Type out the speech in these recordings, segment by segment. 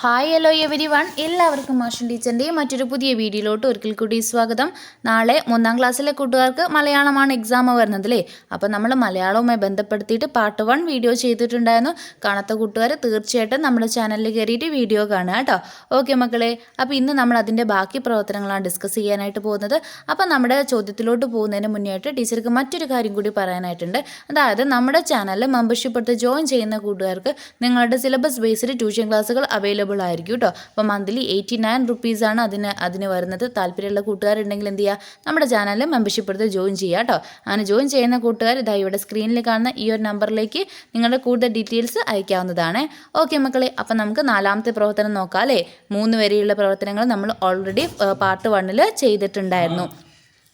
Hi hello every one, എല്ലാവർക്കും മാഷൻ ടീച്ചറിൻ്റെ മറ്റൊരു പുതിയ വീഡിയോയിലോട്ട് ഒരിക്കൽ കൂടി സ്വാഗതം. നാളെ 3ാം ക്ലാസ്സിലെ കൂട്ടുകാർക്ക് മലയാളമാണ് എക്സാം വരുന്നത് അല്ലേ. അപ്പോൾ നമ്മൾ മലയാളവുമായി ബന്ധപ്പെടുത്തിയിട്ട് പാർട്ട് 1 വീഡിയോ ചെയ്തിട്ടുണ്ടായിരുന്നു. കാണാത്ത കൂട്ടുകാർ തീർച്ചയായിട്ടും നമ്മുടെ ചാനലിൽ കയറിയിട്ട് വീഡിയോ കാണുക കേട്ടോ. ഓക്കെ മക്കളെ, അപ്പോൾ ഇന്ന് നമ്മൾ അതിൻ്റെ ബാക്കി പ്രവർത്തനങ്ങളാണ് ഡിസ്കസ് ചെയ്യാനായിട്ട് പോകുന്നത്. അപ്പോൾ നമ്മുടെ ചോദ്യത്തിലോട്ട് പോകുന്നതിന് മുന്നേയായിട്ട് ടീച്ചർക്ക് മറ്റൊരു കാര്യം കൂടി പറയാനായിട്ടുണ്ട്. അതായത് നമ്മുടെ ചാനലിൽ മെമ്പർഷിപ്പ് എടുത്ത് ജോയിൻ ചെയ്യുന്ന കൂട്ടുകാർക്ക് നിങ്ങളുടെ സിലബസ് ബേസ്ഡ് ട്യൂഷൻ ക്ലാസ്സുകൾ അവൈലബിൾ ആയിരിക്കും കേട്ടോ. അപ്പോൾ മന്ത്ലി 89 റുപ്പീസാണ് അതിന് വരുന്നത്. താല്പര്യമുള്ള കൂട്ടുകാരുണ്ടെങ്കിൽ എന്ത് ചെയ്യുക, നമ്മുടെ ചാനലിൽ മെമ്പർഷിപ്പ് എടുത്ത് ജോയിൻ ചെയ്യുക കേട്ടോ. അങ്ങനെ ജോയിൻ ചെയ്യുന്ന കൂട്ടുകാർ ഇതാ ഇവിടെ സ്ക്രീനിൽ കാണുന്ന ഈ ഒരു നമ്പറിലേക്ക് നിങ്ങളുടെ കൂടുതൽ ഡീറ്റെയിൽസ് അയക്കാവുന്നതാണ്. ഓക്കെ മക്കളെ, അപ്പം നമുക്ക് 4ാമത്തെ പ്രവർത്തനം നോക്കാം അല്ലേ. 3 വരെയുള്ള പ്രവർത്തനങ്ങൾ നമ്മൾ ഓൾറെഡി പാർട്ട് 1 ചെയ്തിട്ടുണ്ടായിരുന്നു.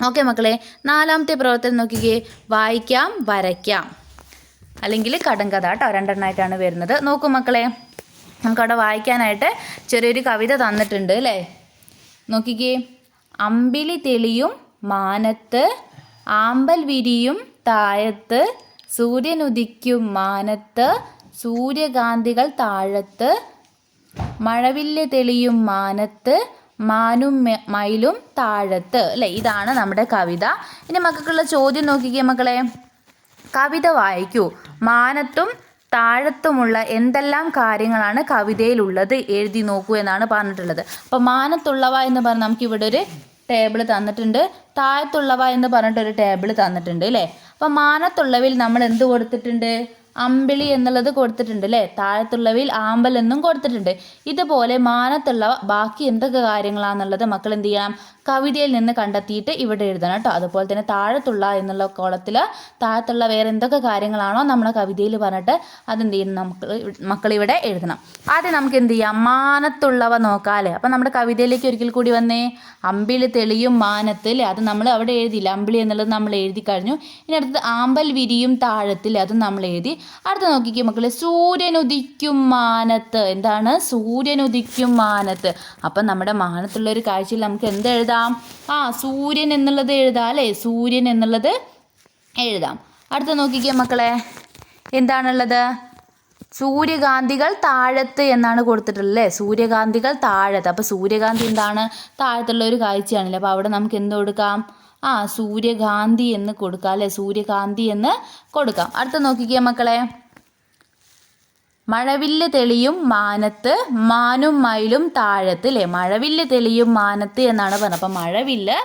ഓക്കെ മക്കളെ, 4ാമത്തെ പ്രവർത്തനം നോക്കിക്കേ. വായിക്കാം, വരയ്ക്കാം, അല്ലെങ്കിൽ കടങ്കഥ കേട്ടോ. 2 എണ്ണമായിട്ടാണ് വരുന്നത്. നോക്കൂ മക്കളെ, നമുക്കവിടെ വായിക്കാനായിട്ട് ചെറിയൊരു കവിത തന്നിട്ടുണ്ട് അല്ലേ. നോക്കിക്കേ. അമ്പിളി തെളിയും മാനത്ത്, ആമ്പൽ വിരിയും താഴത്ത്, സൂര്യനുദിക്കും മാനത്ത്, സൂര്യകാന്തികൾ താഴത്ത്, മഴവില്ല് തെളിയും മാനത്ത്, മാനും മയിലും താഴത്ത് അല്ലേ. ഇതാണ് നമ്മുടെ കവിത. ഇനി മക്കൾക്കുള്ള ചോദ്യം നോക്കിക്കേ മക്കളെ. കവിത വായിക്കൂ. മാനത്തും താഴത്തുമുള്ള എന്തെല്ലാം കാര്യങ്ങളാണ് കവിതയിലുള്ളത് എഴുതി നോക്കൂ എന്നാണ് പറഞ്ഞിട്ടുള്ളത്. അപ്പോൾ മാനത്തുള്ളവ എന്ന് പറഞ്ഞാൽ നമുക്കിവിടെ ഒരു ടേബിൾ തന്നിട്ടുണ്ട്, താഴത്തുള്ളവ എന്ന് പറഞ്ഞിട്ടൊരു ടേബിൾ തന്നിട്ടുണ്ട് അല്ലേ. അപ്പോൾ മാനത്തുള്ളവയിൽ നമ്മൾ എന്ത് കൊടുത്തിട്ടുണ്ട്? അമ്പിളി എന്നുള്ളത് കൊടുത്തിട്ടുണ്ട് അല്ലേ. താഴത്തുള്ളവയിൽ ആമ്പൽ എന്നും കൊടുത്തിട്ടുണ്ട്. ഇതുപോലെ മാനത്തുള്ള ബാക്കി എന്തൊക്കെ കാര്യങ്ങളാണെന്നുള്ളത് മക്കൾ എന്ത് ചെയ്യണം? കവിതയിൽ നിന്ന് കണ്ടെത്തിയിട്ട് ഇവിടെ എഴുതണം കേട്ടോ. അതുപോലെ തന്നെ താഴത്തുള്ള എന്നുള്ള കോളത്തിൽ താഴത്തുള്ള വേറെ എന്തൊക്കെ കാര്യങ്ങളാണോ നമ്മുടെ കവിതയിൽ പറഞ്ഞിട്ട് അതെന്ത് ചെയ്യണം? മക്കളിവിടെ എഴുതണം. ആദ്യം നമുക്ക് എന്ത് ചെയ്യാം? മാനത്തുള്ളവ നോക്കാം അല്ലേ. അപ്പം നമ്മുടെ കവിതയിലേക്ക് ഒരിക്കൽ കൂടി വന്നേ. അമ്പിളി തെളിയും മാനത്ത് അല്ലേ, അത് നമ്മൾ അവിടെ എഴുതിയില്ല. അമ്പിളി എന്നുള്ളത് നമ്മൾ എഴുതി കഴിഞ്ഞു. ഇനി അടുത്തത് ആമ്പൽ വിരിയും താഴത്തിൽ, അതും നമ്മൾ എഴുതി. അടുത്ത നോക്കിക്കേ മക്കളെ. സൂര്യനുദിക്കും മാനത്ത്. എന്താണ്? സൂര്യനുദിക്കും മാനത്ത്. അപ്പം നമ്മുടെ മാനത്തുള്ള ഒരു കാഴ്ചയിൽ നമുക്ക് എന്ത് എഴുതാം? സൂര്യൻ എന്നുള്ളത് എഴുതാം അല്ലേ. സൂര്യൻ എന്നുള്ളത് എഴുതാം. അടുത്ത നോക്കിക്കേ മക്കളെ. എന്താണുള്ളത്? സൂര്യകാന്തികൾ താഴത്ത് എന്നാണ് കൊടുത്തിട്ടുള്ളത് അല്ലേ. സൂര്യകാന്തികൾ താഴത്ത്. അപ്പോൾ സൂര്യകാന്തി എന്താണ്? താഴത്തുള്ള ഒരു കാഴ്ചയാണല്ലേ. അപ്പോൾ അവിടെ നമുക്ക് എന്ത് കൊടുക്കാം? സൂര്യകാന്തി എന്ന് കൊടുക്കാം അല്ലേ. സൂര്യകാന്തി എന്ന് കൊടുക്കാം. അടുത്ത നോക്കിക്കേ മക്കളെ. മഴവില്ല് തെളിയും മാനത്ത്, മാനും മയിലും താഴത്ത് അല്ലേ. മഴവില്ല് തെളിയും മാനത്ത് എന്നാണ് പറഞ്ഞത്. അപ്പം മഴവില്ല്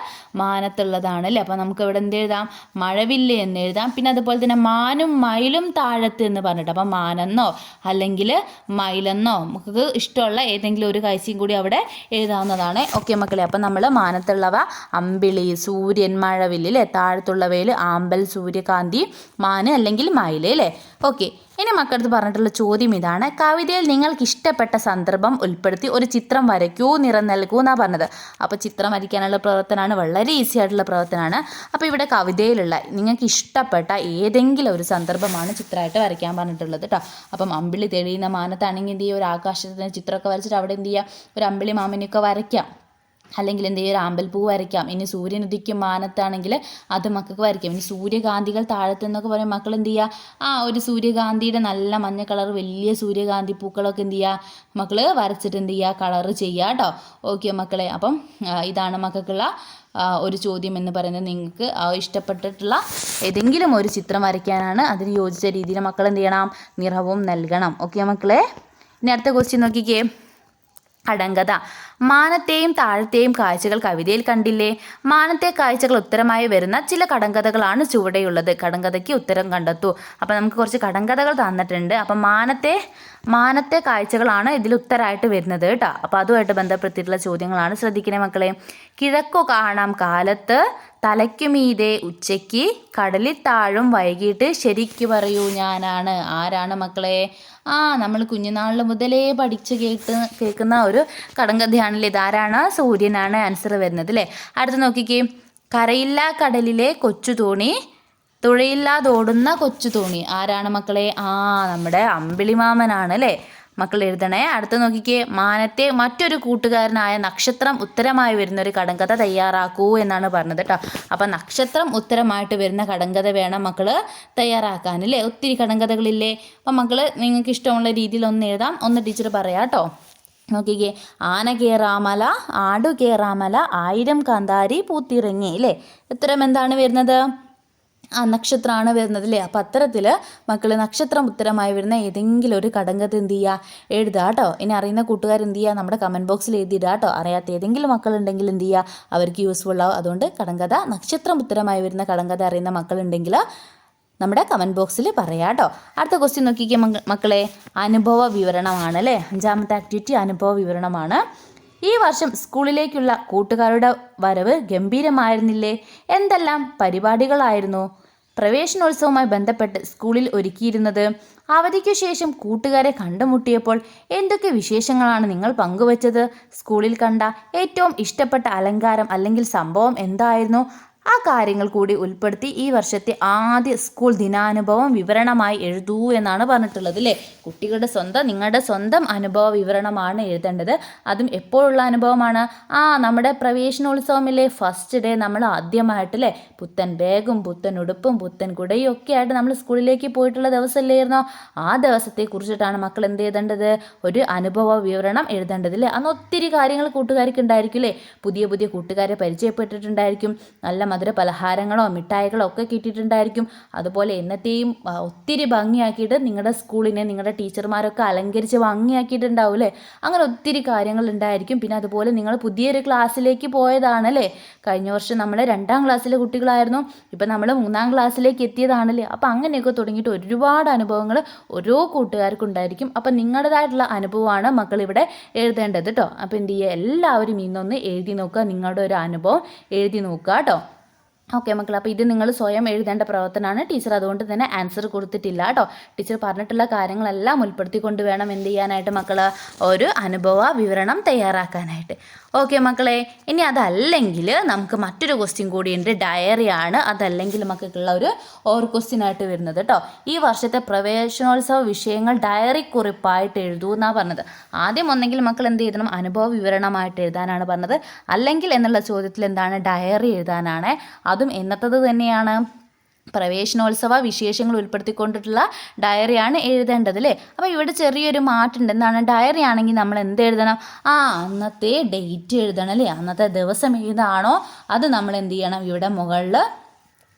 മാനത്തുള്ളതാണ് അല്ലേ. അപ്പം നമുക്ക് ഇവിടെ എന്ത് എഴുതാം? മഴവില്ല് എന്ന് എഴുതാം. പിന്നെ അതുപോലെ തന്നെ മാനും മയിലും താഴത്ത് എന്ന് പറഞ്ഞിട്ട്, അപ്പം മാനെന്നോ അല്ലെങ്കിൽ മയിലെന്നോ നമുക്ക് ഇഷ്ടമുള്ള ഏതെങ്കിലും ഒരു കാഴ്ചയും കൂടി അവിടെ എഴുതാവുന്നതാണ്. ഓക്കെ മക്കളെ, അപ്പം നമ്മൾ മാനത്തുള്ളവ അമ്പിളി, സൂര്യൻ, മഴവില്ല് അല്ലേ. താഴത്തുള്ളവയിൽ ആമ്പൽ, സൂര്യകാന്തി, മാന് അല്ലെങ്കിൽ മയിൽ അല്ലേ. ഓക്കെ, ഇനി മക്കളടുത്ത് പറഞ്ഞിട്ടുള്ള ചോദ്യം ഇതാണ്. കവിതയിൽ നിങ്ങൾക്ക് ഇഷ്ടപ്പെട്ട സന്ദർഭം ഉൾപ്പെടുത്തി ഒരു ചിത്രം വരയ്ക്കൂ, നിറം നൽകൂ എന്നാണ് പറഞ്ഞത്. അപ്പോൾ ചിത്രം വരയ്ക്കാനുള്ള പ്രവർത്തനമാണ്, വളരെ ഈസി ആയിട്ടുള്ള പ്രവർത്തനമാണ്. അപ്പോൾ ഇവിടെ കവിതയിലുള്ള നിങ്ങൾക്ക് ഇഷ്ടപ്പെട്ട ഏതെങ്കിലും ഒരു സന്ദർഭമാണ് ചിത്രമായിട്ട് വരയ്ക്കാൻ പറഞ്ഞിട്ടുള്ളത് കേട്ടോ. അപ്പം അമ്പിളി തെളിയുന്ന മാനത്താണെങ്കിൽ എന്ത് ചെയ്യുക? ഒരു ആകാശത്തിന് ചിത്രമൊക്കെ വരച്ചിട്ട് അവിടെ എന്ത് ചെയ്യുക? ഒരു അമ്പിളി മാമനെയൊക്കെ വരയ്ക്കാം. അല്ലെങ്കിൽ എന്ത് ചെയ്യുക? ഒരു ആമ്പൽപ്പൂ വരയ്ക്കാം. ഇനി സൂര്യൻ ഉദിക്കും മാനത്താണെങ്കിൽ അത് മക്കൾക്ക് വരയ്ക്കാം. ഇനി സൂര്യകാന്തികൾ താഴത്ത് എന്നൊക്കെ പറയും മക്കൾ എന്ത് ചെയ്യുക? ഒരു സൂര്യകാന്തിയുടെ നല്ല മഞ്ഞ കളർ വലിയ സൂര്യകാന്തി പൂക്കളൊക്കെ എന്ത് ചെയ്യുക? മക്കൾ വരച്ചിട്ട് എന്ത് ചെയ്യുക? കളർ ചെയ്യുക കേട്ടോ. ഓക്കെ മക്കളെ, അപ്പം ഇതാണ് മക്കൾക്കുള്ള ഒരു ചോദ്യം എന്ന് പറയുന്നത്. നിങ്ങൾക്ക് ഇഷ്ടപ്പെട്ടിട്ടുള്ള ഏതെങ്കിലും ഒരു ചിത്രം വരയ്ക്കാനാണ്. അതിന് യോജിച്ച രീതിയിൽ മക്കൾ എന്ത് ചെയ്യണം? നിറവും നൽകണം. ഓക്കെ മക്കളെ, ഇനി അടുത്ത ക്വസ്റ്റ്യൻ നോക്കിക്കേ. കടങ്കഥ. മാനത്തെയും താഴത്തെയും കാഴ്ചകൾ കവിതയിൽ കണ്ടില്ലേ? മാനത്തെ കാഴ്ചകൾ ഉത്തരമായി വരുന്ന ചില കടങ്കഥകളാണ് ചുവടെയുള്ളത്. കടങ്കഥയ്ക്ക് ഉത്തരം കണ്ടെത്തൂ. അപ്പം നമുക്ക് കുറച്ച് കടങ്കഥകൾ തന്നിട്ടുണ്ട്. അപ്പം മാനത്തെ കാഴ്ചകളാണ് ഇതിൽ ഉത്തരമായിട്ട് വരുന്നത് കേട്ടോ. അപ്പോൾ അതുമായിട്ട് ബന്ധപ്പെടുത്തിയിട്ടുള്ള ചോദ്യങ്ങളാണ്. ശ്രദ്ധിക്കണേ മക്കളെ. കിഴക്കു കാണാം കാലത്ത്, തലയ്ക്കുമീതെ ഉച്ചയ്ക്ക്, കടലിൽ താഴും വൈകിട്ട്, ശരിക്കു പറയൂ ഞാനാണ്. ആരാണ് മക്കളെ? നമ്മൾ കുഞ്ഞുനാളിൽ മുതലേ പഠിച്ച് കേൾക്കുന്ന ഒരു കടങ്കഥയാണല്ലേ. ഇതാരാണ്? സൂര്യനാണ് ആൻസർ വരുന്നത് അല്ലേ. അടുത്ത് നോക്കിക്കേ. കരയില്ലാ കടലിലെ കൊച്ചു തോണി, തുഴയില്ലാതോടുന്ന കൊച്ചു തോണി. ആരാണ് മക്കളെ? നമ്മുടെ അമ്പിളിമാമനാണ് അല്ലേ. മക്കൾ എഴുതണേ. അടുത്ത് നോക്കിക്കേ. മാനത്തെ മറ്റൊരു കൂട്ടുകാരനായ നക്ഷത്രം ഉത്തരമായി വരുന്ന ഒരു കടങ്കഥ തയ്യാറാക്കൂ എന്നാണ് പറഞ്ഞത് കേട്ടോ. അപ്പം നക്ഷത്രം ഉത്തരമായിട്ട് വരുന്ന കടങ്കഥ വേണം മക്കൾ തയ്യാറാക്കാനല്ലേ. ഒത്തിരി കടങ്കഥകളില്ലേ. അപ്പം മക്കൾ നിങ്ങൾക്ക് ഇഷ്ടമുള്ള രീതിയിൽ ഒന്ന് എഴുതാം. ഒന്ന് ടീച്ചർ പറയാം കേട്ടോ. നോക്കിക്കേ, ആന കേറാമല, ആടു കേറാമല, ആയിരം കാന്താരി പൂത്തിറങ്ങി അല്ലേ. ഉത്തരം എന്താണ് വരുന്നത്? നക്ഷത്രമാണ് വരുന്നത് അല്ലേ. അപ്പം അത്തരത്തിൽ മക്കൾ നക്ഷത്രം ഉത്തരമായി വരുന്ന ഏതെങ്കിലും ഒരു കടങ്കഥ എന്ത് ചെയ്യുക, എഴുതുക കേട്ടോ. ഇനി അറിയുന്ന കൂട്ടുകാർ എന്ത് ചെയ്യുക, നമ്മുടെ കമൻറ്റ് ബോക്സിൽ എഴുതിയിടുക കേട്ടോ. അറിയാത്ത ഏതെങ്കിലും മക്കളുണ്ടെങ്കിൽ എന്ത് ചെയ്യുക, അവർക്ക് യൂസ്ഫുൾ ആവും. അതുകൊണ്ട് കടങ്കഥ, നക്ഷത്രം ഉത്തരമായി വരുന്ന കടങ്കഥ അറിയുന്ന മക്കളുണ്ടെങ്കിൽ നമ്മുടെ കമൻറ്റ് ബോക്സിൽ പറയാം കേട്ടോ. അടുത്ത ക്വസ്റ്റ്യൻ നോക്കിക്കേ മക്കളെ, അനുഭവ വിവരണമാണ് അല്ലേ. 5ാമത്തെ ആക്ടിവിറ്റി അനുഭവ വിവരണമാണ്. ഈ വർഷം സ്കൂളിലേക്കുള്ള കൂട്ടുകാരുടെ വരവ് ഗംഭീരമായിരുന്നില്ലേ? എന്തെല്ലാം പരിപാടികളായിരുന്നു പ്രവേശനോത്സവവുമായി ബന്ധപ്പെട്ട് സ്കൂളിൽ ഒരുക്കിയിരുന്നത്? അവധിക്കു ശേഷം കൂട്ടുകാരെ കണ്ടുമുട്ടിയപ്പോൾ എന്തൊക്കെ വിശേഷങ്ങളാണ് നിങ്ങൾ പങ്കുവച്ചത്? സ്കൂളിൽ കണ്ട ഏറ്റവും ഇഷ്ടപ്പെട്ട അലങ്കാരം അല്ലെങ്കിൽ സംഭവം എന്തായിരുന്നു? ആ കാര്യങ്ങൾ കൂടി ഉൾപ്പെടുത്തി ഈ വർഷത്തെ ആദ്യ സ്കൂൾ ദിനാനുഭവം വിവരണമായി എഴുതൂ എന്നാണ് പറഞ്ഞിട്ടുള്ളത് അല്ലേ. കുട്ടികളുടെ സ്വന്തം, നിങ്ങളുടെ സ്വന്തം അനുഭവ വിവരണമാണ് എഴുതേണ്ടത്. അതും എപ്പോഴുള്ള അനുഭവമാണ്? നമ്മുടെ പ്രവേശനോത്സവമില്ലേ, ഫസ്റ്റ് ഡേ നമ്മൾ ആദ്യമായിട്ടല്ലേ പുത്തൻ ബാഗും പുത്തൻ ഉടുപ്പും പുത്തൻ കുടയും ഒക്കെ ആയിട്ട് നമ്മൾ സ്കൂളിലേക്ക് പോയിട്ടുള്ള ദിവസമല്ലായിരുന്നോ? ആ ദിവസത്തെ കുറിച്ചിട്ടാണ് മക്കൾ എന്ത് എഴുതേണ്ടത്, ഒരു അനുഭവ വിവരണം എഴുതേണ്ടത് അല്ലേ. അന്ന് ഒത്തിരി കാര്യങ്ങൾ കൂട്ടുകാർക്ക് ഉണ്ടായിരിക്കും അല്ലേ. പുതിയ പുതിയ കൂട്ടുകാരെ പരിചയപ്പെട്ടിട്ടുണ്ടായിരിക്കും, നല്ല മധുര പലഹാരങ്ങളോ മിഠായികളോ ഒക്കെ കിട്ടിയിട്ടുണ്ടായിരിക്കും. അതുപോലെ എന്നത്തെയും ഒത്തിരി ഭംഗിയാക്കിയിട്ട് നിങ്ങളുടെ സ്കൂളിനെ നിങ്ങളുടെ ടീച്ചർമാരൊക്കെ അലങ്കരിച്ച് ഭംഗിയാക്കിയിട്ടുണ്ടാവും അല്ലേ. അങ്ങനെ ഒത്തിരി കാര്യങ്ങൾ ഉണ്ടായിരിക്കും. പിന്നെ അതുപോലെ നിങ്ങൾ പുതിയൊരു ക്ലാസ്സിലേക്ക് പോയതാണല്ലേ. കഴിഞ്ഞ വർഷം നമ്മൾ 2ാം ക്ലാസ്സിലെ കുട്ടികളായിരുന്നു, ഇപ്പം നമ്മൾ 3ാം ക്ലാസ്സിലേക്ക് എത്തിയതാണല്ലേ. അപ്പം അങ്ങനെയൊക്കെ തുടങ്ങിയിട്ട് ഒരുപാട് അനുഭവങ്ങൾ ഓരോ കൂട്ടുകാർക്കും ഉണ്ടായിരിക്കും. അപ്പം നിങ്ങളുടേതായിട്ടുള്ള അനുഭവമാണ് മക്കൾ ഇവിടെ എഴുതേണ്ടത് കേട്ടോ. അപ്പം എന്ത് ചെയ്യുക, എല്ലാവരും ഇന്നൊന്ന് എഴുതി നോക്കുക, നിങ്ങളുടെ ഒരു അനുഭവം എഴുതി നോക്കുക കേട്ടോ. ഓക്കെ മക്കൾ, അപ്പോൾ ഇത് നിങ്ങൾ സ്വയം എഴുതേണ്ട പ്രവർത്തനമാണ്. ടീച്ചർ അതുകൊണ്ട് തന്നെ ആൻസർ കൊടുത്തിട്ടില്ല കേട്ടോ. ടീച്ചർ പറഞ്ഞിട്ടുള്ള കാര്യങ്ങളെല്ലാം ഉൾപ്പെടുത്തിക്കൊണ്ട് വേണം എന്ത് ചെയ്യാനായിട്ട് മക്കൾ, ഒരു അനുഭവ വിവരണം തയ്യാറാക്കാനായിട്ട്. ഓക്കെ മക്കളെ, ഇനി അതല്ലെങ്കിൽ നമുക്ക് മറ്റൊരു ക്വസ്റ്റ്യൻ കൂടിയുണ്ട്, ഡയറിയാണ്. അതല്ലെങ്കിൽ മക്കൾക്കുള്ള ഒരു ക്വസ്റ്റ്യൻ ആയിട്ട് വരുന്നത് കേട്ടോ. ഈ വർഷത്തെ പ്രവേശനോത്സവ വിഷയങ്ങൾ ഡയറി കുറിപ്പായിട്ട് എഴുതൂ എന്നാണ് പറഞ്ഞത്. ആദ്യം ഒന്നെങ്കിൽ മക്കൾ എന്ത് ചെയ്യണം, അനുഭവ വിവരണമായിട്ട് എഴുതാനാണ് പറഞ്ഞത്. അല്ലെങ്കിൽ എന്നുള്ള ചോദ്യത്തിൽ എന്താണ്, ഡയറി എഴുതാനാണ്. അതും എന്നത്തത് തന്നെയാണ്, പ്രവേശനോത്സവ വിശേഷങ്ങൾ ഉൾപ്പെടുത്തിക്കൊണ്ടിട്ടുള്ള ഡയറിയാണ് എഴുതേണ്ടത് അല്ലേ. അപ്പോൾ ഇവിടെ ചെറിയൊരു മാറ്റമുണ്ട്. എന്താണ്, ഡയറി ആണെങ്കിൽ നമ്മൾ എന്ത് എഴുതണം, അന്നത്തെ ഡേറ്റ് എഴുതണം അല്ലേ. അന്നത്തെ ദിവസം ഏതാണോ അത് നമ്മൾ എന്ത് ചെയ്യണം, ഇവിടെ മുകളിൽ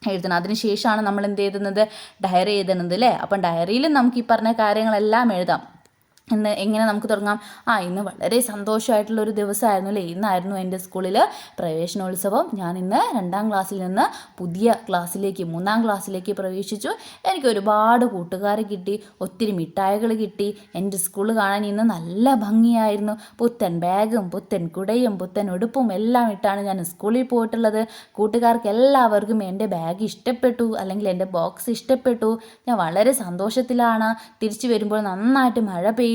എഴുതണം. അതിനുശേഷമാണ് നമ്മൾ എന്ത് എഴുതുന്നത്, ഡയറി എഴുതുന്നത് അല്ലേ. അപ്പം ഡയറിയിൽ നമുക്ക് ഈ പറഞ്ഞ കാര്യങ്ങളെല്ലാം എഴുതാം. എങ്ങനെ നമുക്ക് തുടങ്ങാം, ഇന്ന് വളരെ സന്തോഷമായിട്ടുള്ളൊരു ദിവസമായിരുന്നു അല്ലേ. ഇന്നായിരുന്നു എൻ്റെ സ്കൂളിൽ പ്രവേശനോത്സവം. ഞാൻ ഇന്ന് 2ാം ക്ലാസ്സിൽ നിന്ന് പുതിയ ക്ലാസ്സിലേക്ക് 3ാം ക്ലാസ്സിലേക്ക് പ്രവേശിച്ചു. എനിക്ക് ഒരുപാട് കൂട്ടുകാരെ കിട്ടി, ഒത്തിരി മിഠായികൾ കിട്ടി. എൻ്റെ സ്കൂൾ കാണാൻ ഇന്ന് നല്ല ഭംഗിയായിരുന്നു. പുത്തൻ ബാഗും പുത്തൻ കുടയും പുത്തൻ ഉടുപ്പും എല്ലാം ഇട്ടാണ് ഞാൻ സ്കൂളിൽ പോയിട്ടുള്ളത്. കൂട്ടുകാർക്ക് എല്ലാവർക്കും എൻ്റെ ബാഗ് ഇഷ്ടപ്പെട്ടു, അല്ലെങ്കിൽ എൻ്റെ ബോക്സ് ഇഷ്ടപ്പെട്ടു. ഞാൻ വളരെ സന്തോഷത്തിലാണ്. തിരിച്ചു വരുമ്പോൾ നന്നായിട്ട് മഴ പെയ്തു.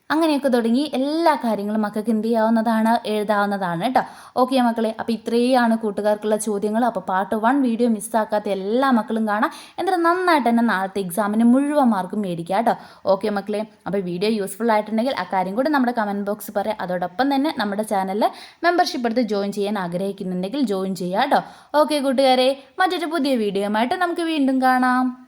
അങ്ങനെയൊക്കെ തുടങ്ങി എല്ലാ കാര്യങ്ങളും മക്കൾക്ക് എന്ത് ചെയ്യാവുന്നതാണ്, എഴുതാവുന്നതാണ് കേട്ടോ. ഓക്കെ മക്കളെ, അപ്പോൾ ഇത്രയാണ് കൂട്ടുകാർക്കുള്ള ചോദ്യങ്ങൾ. അപ്പോൾ പാർട്ട് 1 വീഡിയോ മിസ്സാക്കാത്ത എല്ലാ മക്കളും കാണാം. എന്നിട്ട് നന്നായിട്ട് തന്നെ നാളത്തെ എക്സാമിന് മുഴുവൻ മാർക്കും മേടിക്കുക കേട്ടോ. ഓക്കെ മക്കളെ, അപ്പോൾ വീഡിയോ യൂസ്ഫുൾ ആയിട്ടുണ്ടെങ്കിൽ ആ കാര്യം കൂടി നമ്മുടെ കമൻറ്റ് ബോക്സ് പറയാം. അതോടൊപ്പം തന്നെ നമ്മുടെ ചാനലിൽ മെമ്പർഷിപ്പ് എടുത്ത് ജോയിൻ ചെയ്യാൻ ആഗ്രഹിക്കുന്നുണ്ടെങ്കിൽ ജോയിൻ ചെയ്യുക കേട്ടോ. ഓക്കെ കൂട്ടുകാരെ, മറ്റൊരു പുതിയ വീഡിയോയുമായിട്ട് നമുക്ക് വീണ്ടും കാണാം.